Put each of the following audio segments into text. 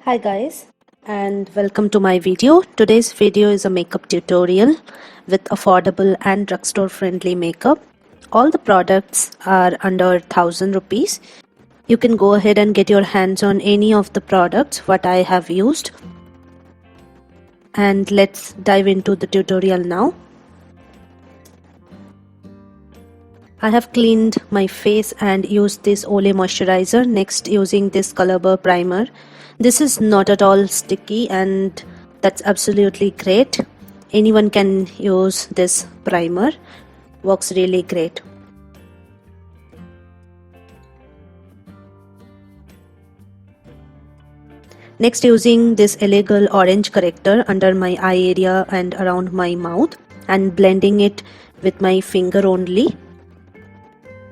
Hi guys, and welcome to my video. Today's video is a makeup tutorial with affordable and drugstore friendly makeup. All the products are under 1000 rupees. You can go ahead and get your hands on any of the products what I have used. And let's dive into the tutorial now. I have cleaned my face and used this Olay moisturizer. Next, using this Colorbar primer. This is not at all sticky and that's absolutely great. Anyone can use this primer. Works really great. Next, using this illegal orange corrector under my eye area and around my mouth and blending it with my finger only.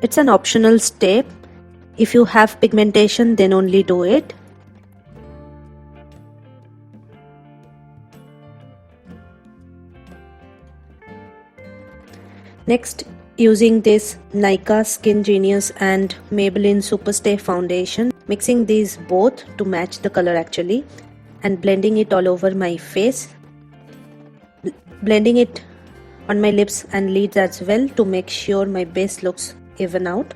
It's an optional step. If you have pigmentation, then only do it. Next, using this Nykaa Skingenious and Maybelline Superstay foundation, mixing these both to match the color actually, and blending it all over my face, blending it on my lips and lids as well to make sure my base looks even out.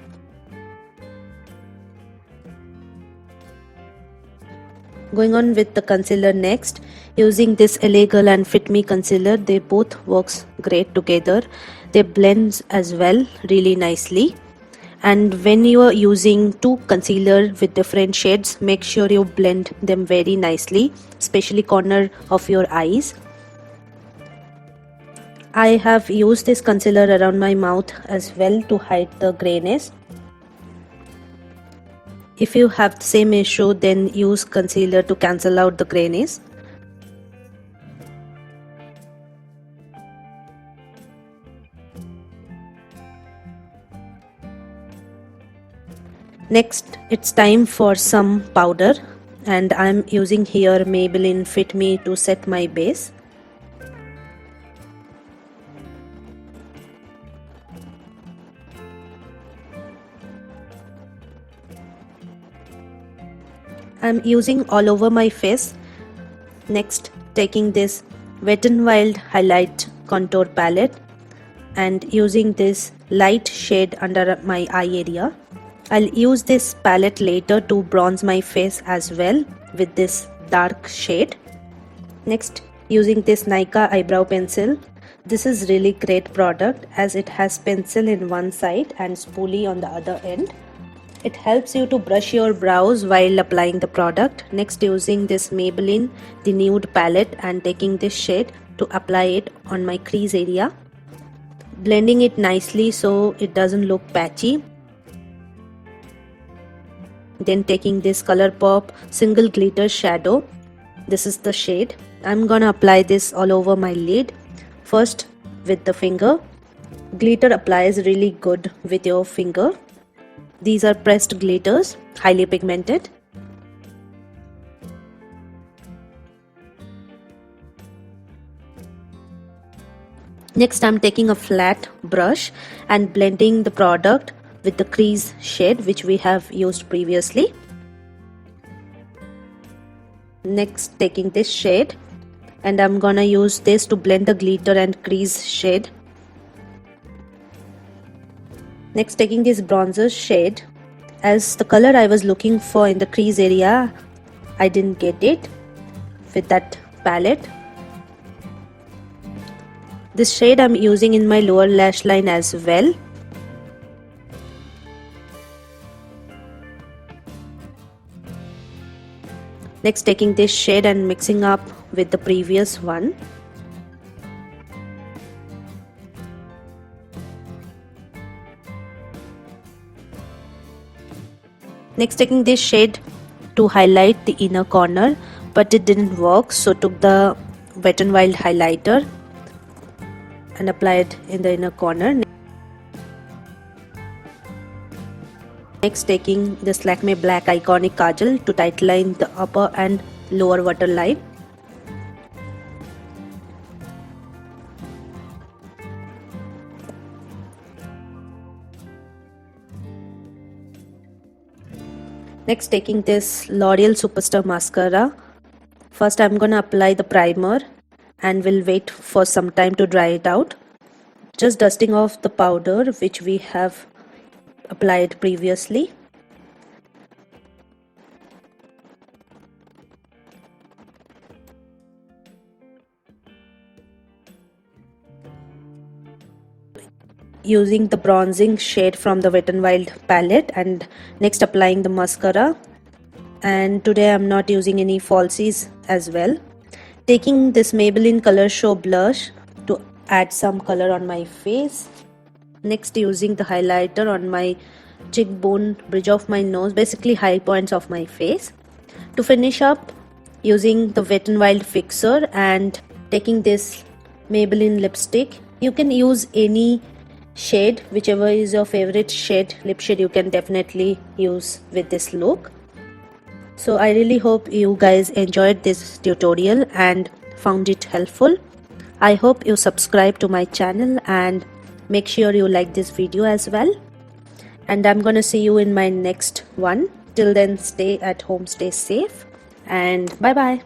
Going on with the concealer next, using this illegal and Fit Me concealer. They both works great together. They blends as well really nicely. And when you are using two concealer with different shades, make sure you blend them very nicely, especially corner of your eyes. I have used this concealer around my mouth as well to hide the grayness. If you have the same issue, then use concealer to cancel out the grayness. Next, it's time for some powder, and I'm using here Maybelline Fit Me to set my base. I'm using all over my face. Next, taking this Wet n Wild highlight contour palette and using this light shade under my eye area. I'll use this palette later to bronze my face as well with this dark shade. Next, using this Nykaa eyebrow pencil. This is really great product as it has pencil in one side and spoolie on the other end. It helps you to brush your brows while applying the product. Next, using this Maybelline the nude palette and taking this shade to apply it on my crease area, blending it nicely so it doesn't look patchy. Then taking this Colourpop single glitter shadow. This is the shade. I'm gonna apply this all over my lid. First with the finger. Glitter applies really good with your finger. These are pressed glitters, highly pigmented. Next, I'm taking a flat brush and blending the product with the crease shade which we have used previously. Next, taking this shade and I'm gonna use this to blend the glitter and crease shade. Next, taking this bronzer shade, as the color I was looking for in the crease area, I didn't get it with that palette. This shade I'm using in my lower lash line as well. Next, taking this shade and mixing up with the previous one. Next, taking this shade to highlight the inner corner, but it didn't work, so took the Wet n Wild highlighter and applied in the inner corner. Next, taking this Lakme black iconic kajal to tightline the upper and lower waterline. Next, taking this Loreal Superstar mascara First I'm gonna apply the primer and we'll wait for some time to dry it out. Just dusting off the powder which we have applied previously. Using the bronzing shade from the Wet n Wild palette, and next applying the mascara. And today I'm not using any falsies as well. Taking this Maybelline Colorshow blush to add some color on my face. Next using the highlighter on my cheekbone, bridge of my nose, basically high points of my face. To finish up, using the Wet n Wild fixer and taking this Maybelline lipstick. You can use any shade, whichever is your favorite shade, lip shade, you can definitely use with this look. So I really hope you guys enjoyed this tutorial and found it helpful. I hope you subscribe to my channel and make sure you like this video as well. And I'm gonna see you in my next one. Till then, stay at home, stay safe, and bye bye.